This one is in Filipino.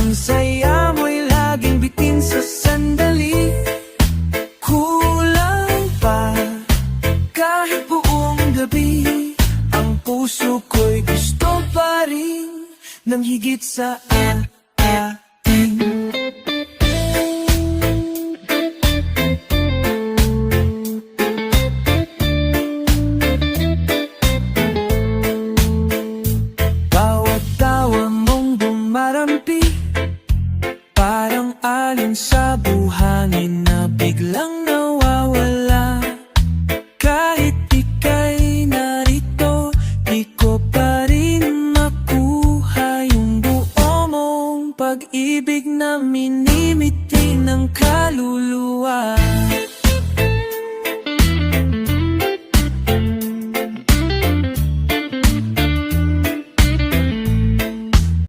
Ang saya mo'y laging bitin sa sandali. Kulang pa kahit buong gabi. Ang puso ko'y gusto pa rin ng higit sa atin. Bawat tawa mong bumarampi, parang alon sa buhangin na biglang nawawala. Kahit ika'y narito, di ko pa rin makuha yung buo mong pag-ibig na minimiti ng kaluluwa.